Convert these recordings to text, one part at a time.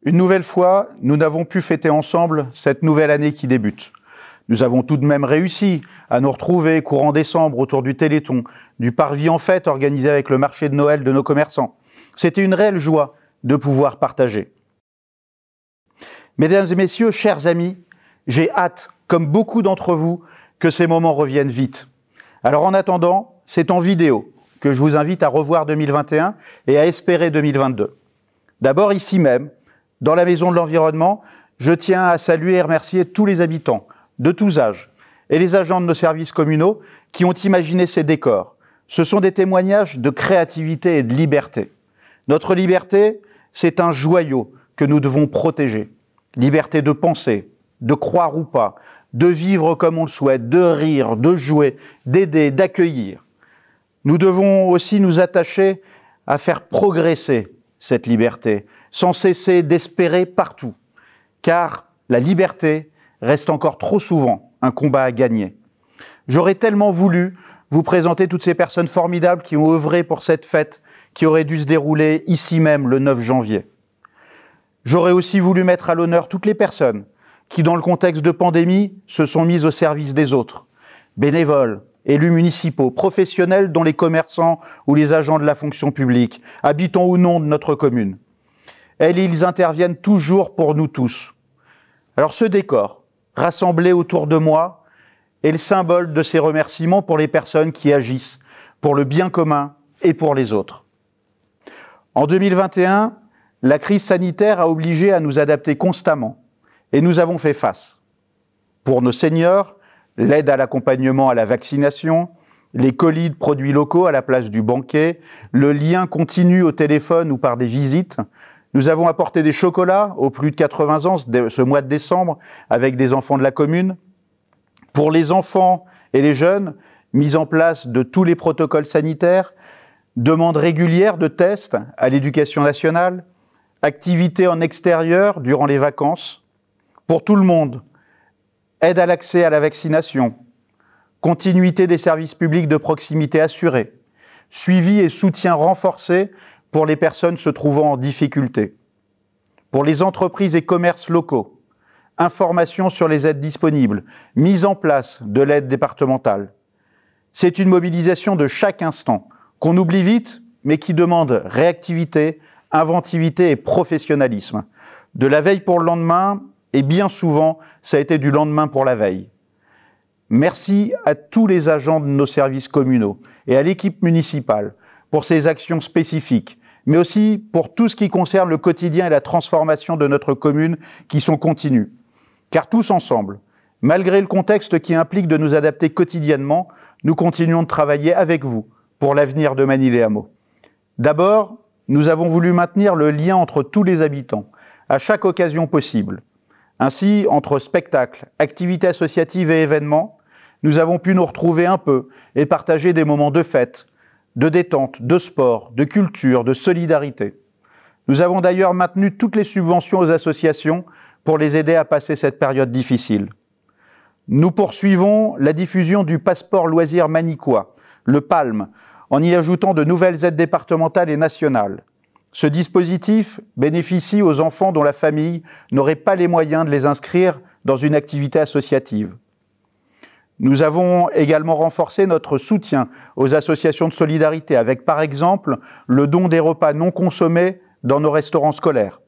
Une nouvelle fois, nous n'avons pu fêter ensemble cette nouvelle année qui débute. Nous avons tout de même réussi à nous retrouver courant décembre autour du Téléthon, du parvis en fête organisé avec le marché de Noël de nos commerçants. C'était une réelle joie de pouvoir partager. Mesdames et messieurs, chers amis, j'ai hâte, comme beaucoup d'entre vous, que ces moments reviennent vite. Alors en attendant, c'est en vidéo que je vous invite à revoir 2021 et à espérer 2022. D'abord ici même, dans la Maison de l'Environnement, je tiens à saluer et remercier tous les habitants, de tous âges, et les agents de nos services communaux qui ont imaginé ces décors. Ce sont des témoignages de créativité et de liberté. Notre liberté, c'est un joyau que nous devons protéger. Liberté de penser, de croire ou pas, de vivre comme on le souhaite, de rire, de jouer, d'aider, d'accueillir. Nous devons aussi nous attacher à faire progresser cette liberté, sans cesser d'espérer partout, car la liberté reste encore trop souvent un combat à gagner. J'aurais tellement voulu vous présenter toutes ces personnes formidables qui ont œuvré pour cette fête qui aurait dû se dérouler ici même le 9 janvier. J'aurais aussi voulu mettre à l'honneur toutes les personnes qui, dans le contexte de pandémie, se sont mises au service des autres, bénévoles, élus municipaux, professionnels dont les commerçants ou les agents de la fonction publique, habitants ou non de notre commune. Elles et ils interviennent toujours pour nous tous. Alors ce décor, rassemblé autour de moi, est le symbole de ces remerciements pour les personnes qui agissent, pour le bien commun et pour les autres. En 2021, la crise sanitaire a obligé à nous adapter constamment et nous avons fait face. Pour nos seniors, l'aide à l'accompagnement à la vaccination, les colis de produits locaux à la place du banquet, le lien continu au téléphone ou par des visites. Nous avons apporté des chocolats aux plus de 80 ans ce mois de décembre avec des enfants de la commune. Pour les enfants et les jeunes, mise en place de tous les protocoles sanitaires, demande régulière de tests à l'éducation nationale, activités en extérieur durant les vacances. Pour tout le monde, aide à l'accès à la vaccination, continuité des services publics de proximité assurés, suivi et soutien renforcé pour les personnes se trouvant en difficulté. Pour les entreprises et commerces locaux, information sur les aides disponibles, mise en place de l'aide départementale. C'est une mobilisation de chaque instant, qu'on oublie vite, mais qui demande réactivité, inventivité et professionnalisme. De la veille pour le lendemain, et bien souvent, ça a été du lendemain pour la veille. Merci à tous les agents de nos services communaux et à l'équipe municipale pour ces actions spécifiques, mais aussi pour tout ce qui concerne le quotidien et la transformation de notre commune qui sont continues. Car tous ensemble, malgré le contexte qui implique de nous adapter quotidiennement, nous continuons de travailler avec vous pour l'avenir de Magny-les-Hameaux. D'abord, nous avons voulu maintenir le lien entre tous les habitants, à chaque occasion possible. Ainsi, entre spectacles, activités associatives et événements, nous avons pu nous retrouver un peu et partager des moments de fête, de détente, de sport, de culture, de solidarité. Nous avons d'ailleurs maintenu toutes les subventions aux associations pour les aider à passer cette période difficile. Nous poursuivons la diffusion du passeport loisir magnicois, le PALM, en y ajoutant de nouvelles aides départementales et nationales. Ce dispositif bénéficie aux enfants dont la famille n'aurait pas les moyens de les inscrire dans une activité associative. Nous avons également renforcé notre soutien aux associations de solidarité avec, par exemple, le don des repas non consommés dans nos restaurants scolaires.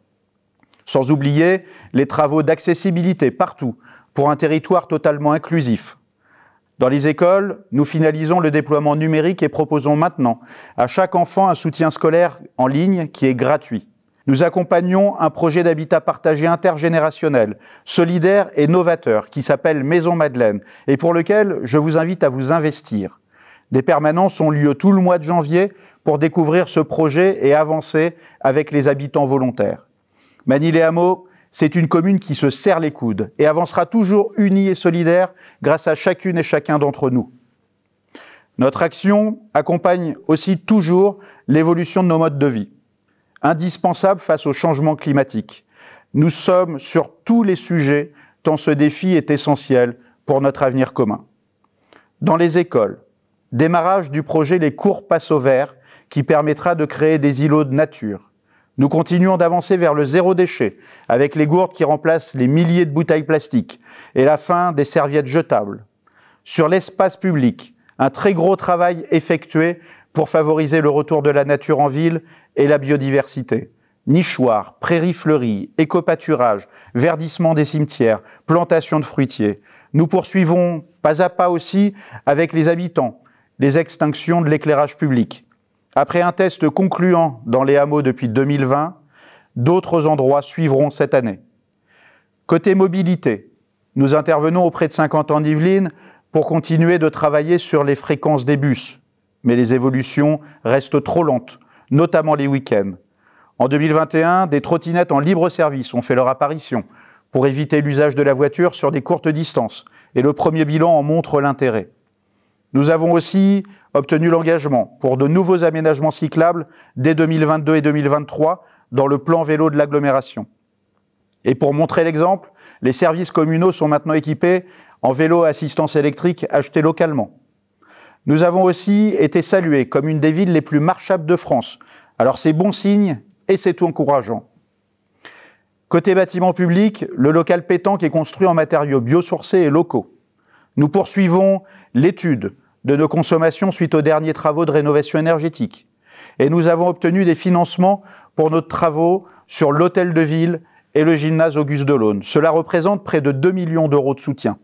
Sans oublier les travaux d'accessibilité partout pour un territoire totalement inclusif. Dans les écoles, nous finalisons le déploiement numérique et proposons maintenant à chaque enfant un soutien scolaire en ligne qui est gratuit. Nous accompagnons un projet d'habitat partagé intergénérationnel, solidaire et novateur qui s'appelle Maison Madeleine et pour lequel je vous invite à vous investir. Des permanences ont lieu tout le mois de janvier pour découvrir ce projet et avancer avec les habitants volontaires. Magny-les-Hameaux, c'est une commune qui se serre les coudes et avancera toujours unie et solidaire grâce à chacune et chacun d'entre nous. Notre action accompagne aussi toujours l'évolution de nos modes de vie, indispensable face au changement climatique. Nous sommes sur tous les sujets tant ce défi est essentiel pour notre avenir commun. Dans les écoles, démarrage du projet Les cours passent au vert qui permettra de créer des îlots de nature, Nous continuons d'avancer vers le zéro déchet, avec les gourdes qui remplacent les milliers de bouteilles plastiques et la fin des serviettes jetables. Sur l'espace public, un très gros travail effectué pour favoriser le retour de la nature en ville et la biodiversité. Nichoirs, prairies fleuries, éco-pâturage, verdissement des cimetières, plantation de fruitiers. Nous poursuivons pas à pas aussi avec les habitants, les extinctions de l'éclairage public. Après un test concluant dans les hameaux depuis 2020, d'autres endroits suivront cette année. Côté mobilité, nous intervenons auprès de 50 ans d'Yvelines pour continuer de travailler sur les fréquences des bus. Mais les évolutions restent trop lentes, notamment les week-ends. En 2021, des trottinettes en libre service ont fait leur apparition pour éviter l'usage de la voiture sur des courtes distances. Et le premier bilan en montre l'intérêt. Nous avons aussi obtenu l'engagement pour de nouveaux aménagements cyclables dès 2022 et 2023 dans le plan vélo de l'agglomération. Et pour montrer l'exemple, les services communaux sont maintenant équipés en vélos à assistance électrique achetés localement. Nous avons aussi été salués comme une des villes les plus marchables de France. Alors c'est bon signe et c'est tout encourageant. Côté bâtiment public, le local pétanque est construit en matériaux biosourcés et locaux. Nous poursuivons l'étude de nos consommations suite aux derniers travaux de rénovation énergétique. Et nous avons obtenu des financements pour nos travaux sur l'hôtel de ville et le gymnase Auguste Delaune. Cela représente près de 2 millions d'euros de soutien.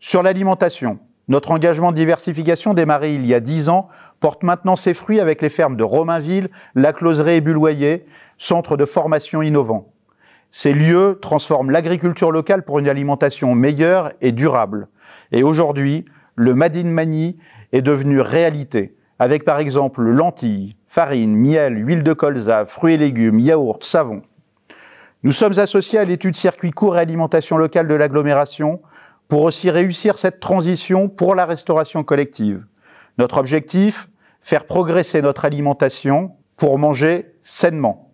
Sur l'alimentation, notre engagement de diversification démarré il y a 10 ans porte maintenant ses fruits avec les fermes de Romainville, La Closeraie et Bulloyer, centres de formation innovants. Ces lieux transforment l'agriculture locale pour une alimentation meilleure et durable. Et aujourd'hui, le Made in Magny est devenu réalité, avec par exemple lentilles, farine, miel, huile de colza, fruits et légumes, yaourts, savon. Nous sommes associés à l'étude circuit court et alimentation locale de l'agglomération pour aussi réussir cette transition pour la restauration collective. Notre objectif, faire progresser notre alimentation pour manger sainement.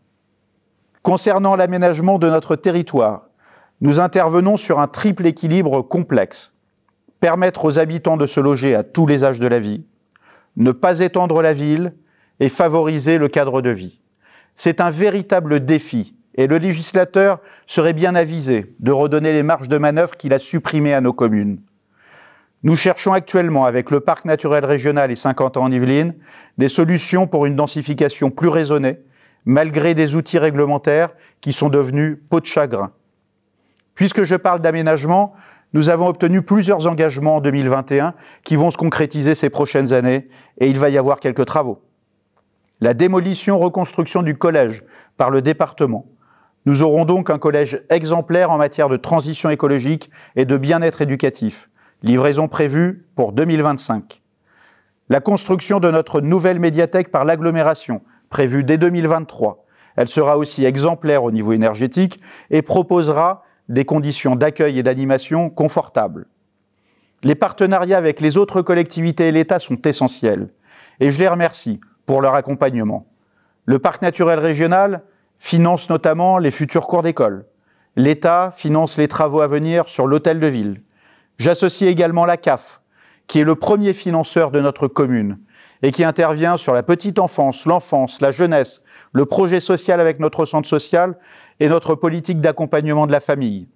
Concernant l'aménagement de notre territoire, nous intervenons sur un triple équilibre complexe. Permettre aux habitants de se loger à tous les âges de la vie, ne pas étendre la ville et favoriser le cadre de vie. C'est un véritable défi et le législateur serait bien avisé de redonner les marges de manœuvre qu'il a supprimées à nos communes. Nous cherchons actuellement, avec le parc naturel régional et 50 ans en Yvelines, des solutions pour une densification plus raisonnée, malgré des outils réglementaires qui sont devenus peau de chagrin. Puisque je parle d'aménagement, nous avons obtenu plusieurs engagements en 2021 qui vont se concrétiser ces prochaines années et il va y avoir quelques travaux. La démolition-reconstruction du collège par le département. Nous aurons donc un collège exemplaire en matière de transition écologique et de bien-être éducatif. Livraison prévue pour 2025. La construction de notre nouvelle médiathèque par l'agglomération, prévue dès 2023. Elle sera aussi exemplaire au niveau énergétique et proposera des conditions d'accueil et d'animation confortables. Les partenariats avec les autres collectivités et l'État sont essentiels et je les remercie pour leur accompagnement. Le parc naturel régional finance notamment les futurs cours d'école. L'État finance les travaux à venir sur l'hôtel de ville. J'associe également la CAF, qui est le premier financeur de notre commune et qui intervient sur la petite enfance, l'enfance, la jeunesse, le projet social avec notre centre social et notre politique d'accompagnement de la famille.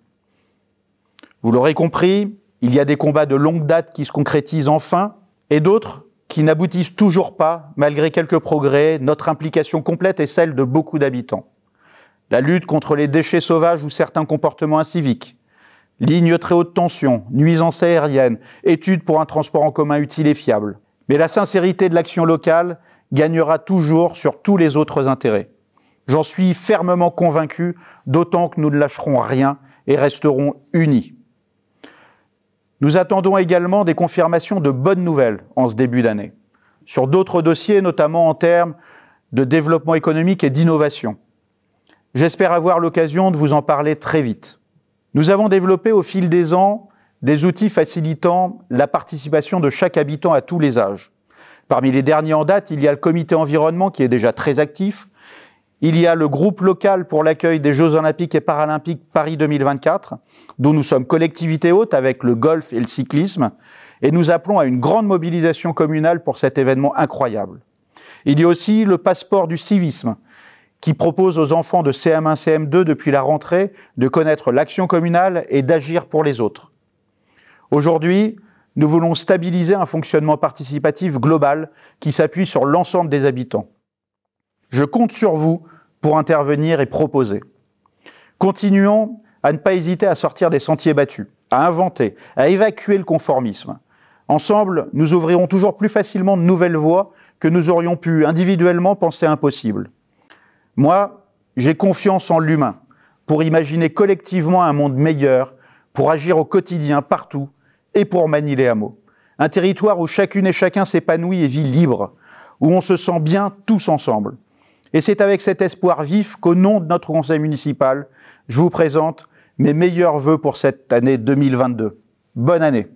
Vous l'aurez compris, il y a des combats de longue date qui se concrétisent enfin et d'autres qui n'aboutissent toujours pas, malgré quelques progrès. Notre implication complète est celle de beaucoup d'habitants. La lutte contre les déchets sauvages ou certains comportements inciviques, lignes très haute tension, nuisances aériennes, études pour un transport en commun utile et fiable. Mais la sincérité de l'action locale gagnera toujours sur tous les autres intérêts. J'en suis fermement convaincu, d'autant que nous ne lâcherons rien et resterons unis. Nous attendons également des confirmations de bonnes nouvelles en ce début d'année, sur d'autres dossiers, notamment en termes de développement économique et d'innovation. J'espère avoir l'occasion de vous en parler très vite. Nous avons développé au fil des ans des outils facilitant la participation de chaque habitant à tous les âges. Parmi les derniers en date, il y a le comité environnement qui est déjà très actif. Il y a le groupe local pour l'accueil des Jeux Olympiques et Paralympiques Paris 2024, dont nous sommes collectivité hôte avec le golf et le cyclisme, et nous appelons à une grande mobilisation communale pour cet événement incroyable. Il y a aussi le passeport du civisme, qui propose aux enfants de CM1, CM2 depuis la rentrée de connaître l'action communale et d'agir pour les autres. Aujourd'hui, nous voulons stabiliser un fonctionnement participatif global qui s'appuie sur l'ensemble des habitants. Je compte sur vous pour intervenir et proposer. Continuons à ne pas hésiter à sortir des sentiers battus, à inventer, à évacuer le conformisme. Ensemble, nous ouvrirons toujours plus facilement de nouvelles voies que nous aurions pu individuellement penser impossibles. Moi, j'ai confiance en l'humain pour imaginer collectivement un monde meilleur, pour agir au quotidien partout et pour manier les hameaux. Un territoire où chacune et chacun s'épanouit et vit libre, où on se sent bien tous ensemble. Et c'est avec cet espoir vif qu'au nom de notre conseil municipal, je vous présente mes meilleurs vœux pour cette année 2022. Bonne année!